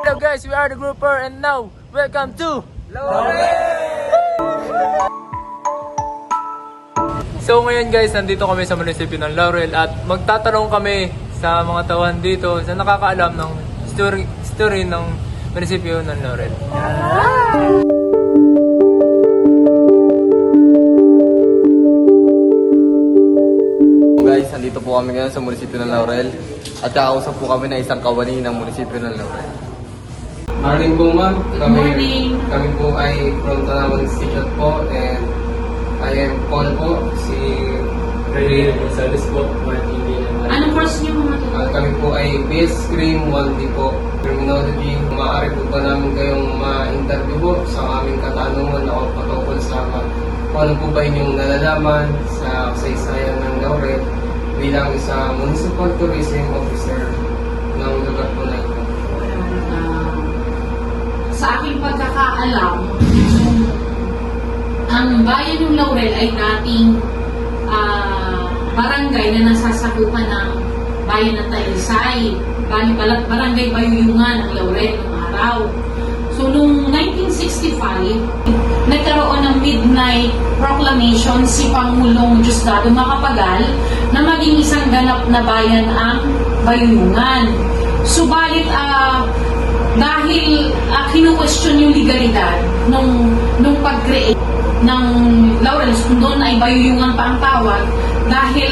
Hello guys, we are the Grouper and now, welcome to Laurel! So ngayon guys, nandito kami sa munisipyo ng Laurel at magtatanong kami sa mga tauhan dito sa nakakaalam ng story ng munisipyo ng Laurel. Guys, nandito po kami ngayon sa munisipyo ng Laurel at kakausap po kami ng isang kawani ng munisipyo ng Laurel. Morning po ma'am. Kami po ay from Tanawan Institute po and I am Paul po, si Ready Gonzales po, Anong course niyo mga kami po ay BS Scream 1D po, Criminology. Maaari po ba namin kayong ma-interview po sa aming katanungan na patungkol sa kung ano po ba inyong nalalaman sa kasaysayan ng Laurel bilang isang municipal tourism officer ng lugar po na ito. Sa aking pagkakaalam, ang bayan ng Laurel ay dating barangay na nasasakupan ng bayan ng Talisay. Barangay Bayuyungan ng Laurel ng araw. So, noong 1965, nagkaroon ng midnight proclamation si Pangulong Diosdado Macapagal na maging isang ganap na bayan ang Bayuyungan. Subalit, dahil kinu-question yung legalidad nung pag-create ng Laurel, doon ay Bayuyungan pa ang tawag, dahil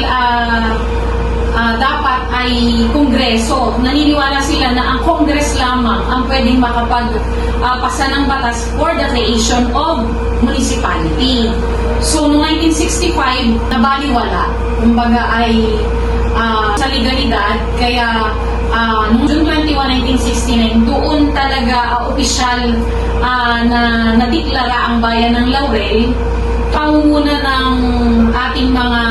dapat ay kongreso. Naniniwala sila na ang kongres lamang ang pwedeng makapagpasa ng batas for the creation of municipality. So, noong 1965, nabaliwala. Kumbaga ay sa legalidad, kaya noong June 21, 1969, doon talaga opisyal na nadeklara ang bayan ng Laurel, pangunguna ng ating mga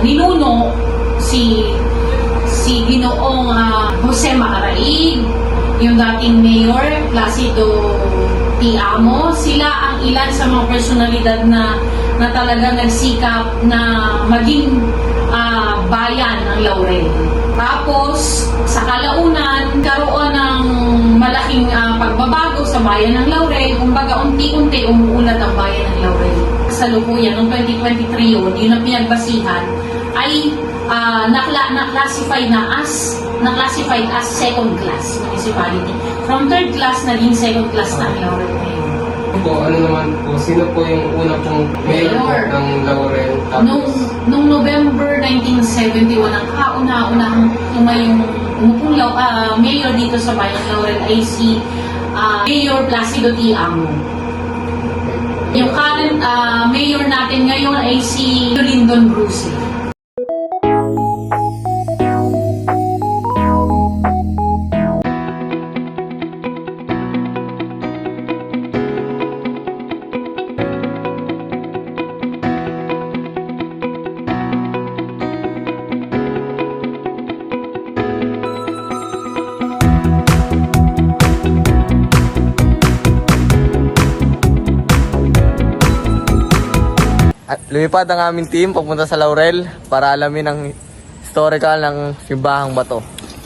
ninuno, si Ginoong Jose Macaraig, yung dating Mayor Placido T. Amo. Sila ang ilan sa mga personalidad na talaga nagsikap na maging bayan ng Laurel. Tapos, sa kalaunan, karoon ng malaking pagbabago sa bayan ng Laurel. Kumbaga, unti-unti umuulat ang bayan ng Laurel. Sa lukuyan, noong 2023 yun ang pinagbasihan, ay na-classified as second class municipality. From third class, naging second class na ang Laurel ngayon. Ano naman po, sino po yung una pong mayor ng Laurel? Noong November 1971, ang kauna-unahang tumayong mayor dito sa bayan ng Laurel ay si Mayor Placido T. Amo. Yung current mayor natin ngayon ay si Lyndon Bruce. At lumipad ang aming team papunta sa Laurel para alamin ang historical ng Simbahang Bato.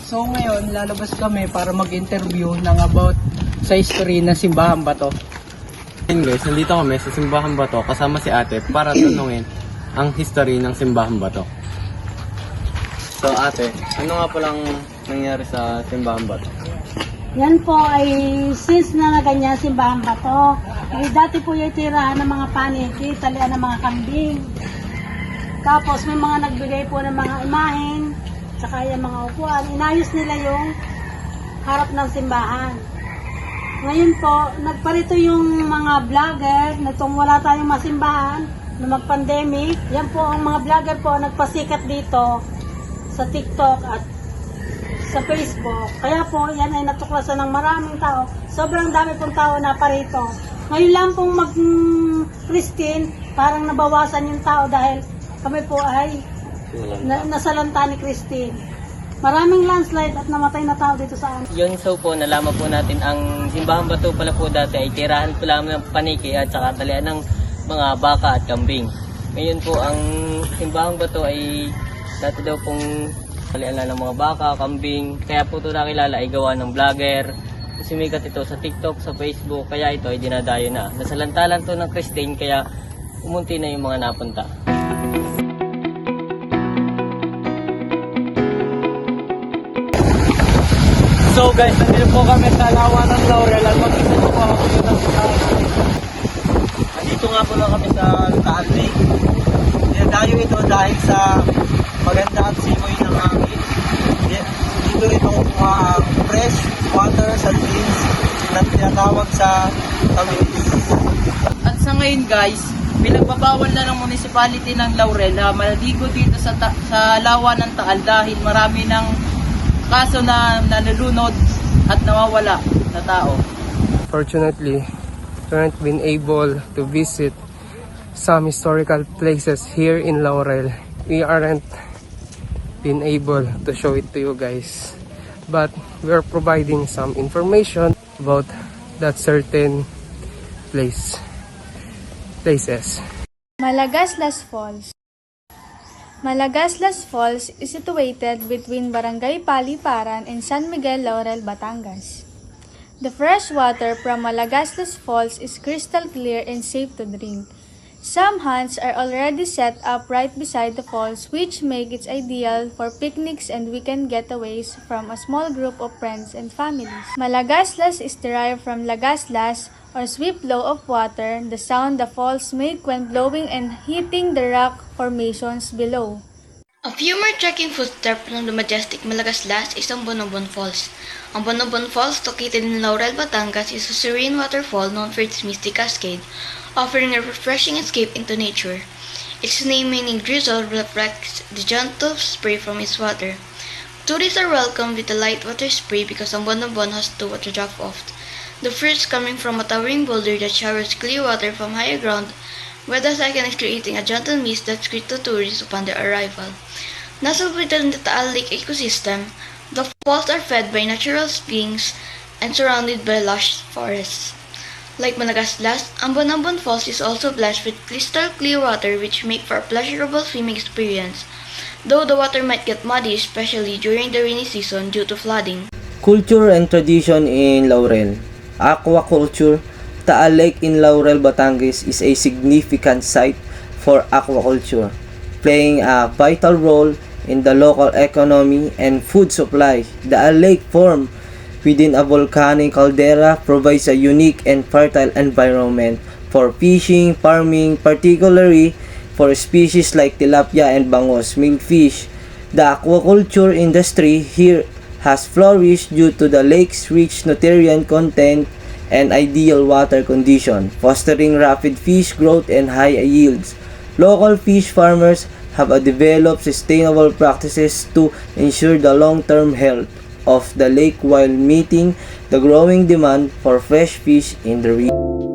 So ngayon, lalabas kami para mag-interview ng about sa history ng Simbahang Bato. Ayun guys, nandito kami sa Simbahang Bato kasama si ate para tanungin ang history ng Simbahang Bato. So ate, ano nga palang nangyari sa Simbahang Bato? Yan po ay since na ganyan Simbahang Bato. Ay dati po yung tirahan ng mga paniki, talian ng mga kambing. Tapos may mga nagbigay po ng mga imahen, saka yung mga upuan. Inayos nila yung harap ng simbahan. Ngayon po, nagparito yung mga vlogger na itong wala tayong masimbahan na mag-pandemic. Yan po ang mga vlogger po nagpasikat dito sa TikTok at sa Facebook. Kaya po, yan ay natuklasan ng maraming tao. Sobrang dami pong tao na parito. Ngayon lang pong mag-Christine, parang nabawasan yung tao dahil kami po ay nasalanta ni Christine. Maraming landslide at namatay na tao dito sa amin. Yun, so po, nalaman po natin ang Simbahang Bato pala po dati ay tirahan po lamang ng paniki at saka talian ng mga baka at kambing. Ngayon po, ang Simbahang Bato ay dati daw pong talian lang ng mga baka, kambing. Kaya po ito nakilala ay gawa ng vlogger sumikat ito sa TikTok, sa Facebook, kaya ito ay dinadayo na. Nasalantalan to ng Christine, kaya umunti na yung mga napunta. So guys, nandito po kami sa Lawa ng Laurel at mag-isa po ako dito sa Dito nga po lang kami sa Taal Lake. Dinadayo ito dahil sa maganda at simoy ng hangin. Dito ito kukuha ang fresh water sa beans na tinatawag sa tamis. At sa ngayon guys, pinagbabawal na ng municipality ng Laurel na maligo dito sa lawa ng Taal dahil marami ng kaso na nalulunod at nawawala na tao. Fortunately, we haven't been able to visit some historical places here in Laurel. We aren't been able to show it to you guys, but we are providing some information about that certain places. Malagaslas Falls. Malagaslas Falls is situated between Barangay Paliparan and San Miguel Laurel, Batangas. The fresh water from Malagaslas Falls is crystal clear and safe to drink. Some hunts are already set up right beside the falls, which make it ideal for picnics and weekend getaways from a small group of friends and families. Malagaslas is derived from lagaslas, or swift flow of water, the sound the falls make when blowing and hitting the rock formations below. A few more trekking footsteps from the majestic Malagaslas is ang Bonobon Falls. Ang Bonobon Falls, located in Laurel, Batangas, is a serene waterfall known for its misty cascade, offering a refreshing escape into nature. Its name meaning drizzle reflects the gentle spray from its water. Tourists are welcomed with a light water spray because ang Bonobon has two water drop-offs. The first coming from a towering boulder that showers clear water from higher ground, while the second is creating a gentle mist that greets the tourists upon their arrival. Nestled within the Taal Lake ecosystem, the falls are fed by natural springs and surrounded by lush forests. Like Malagaslas, ang Bonobon Falls is also blessed with crystal clear water which make for a pleasurable swimming experience, though the water might get muddy especially during the rainy season due to flooding. Culture and tradition in Laurel. Aquaculture. Taal Lake in Laurel, Batangas is a significant site for aquaculture, playing a vital role in the local economy and food supply. The lake formed within a volcanic caldera provides a unique and fertile environment for fishing, farming, particularly for species like tilapia and bangos, millfish. The aquaculture industry here has flourished due to the lake's rich nutrient content and ideal water condition, fostering rapid fish growth and high yields. Local fish farmers have developed sustainable practices to ensure the long-term health of the lake while meeting the growing demand for fresh fish in the region.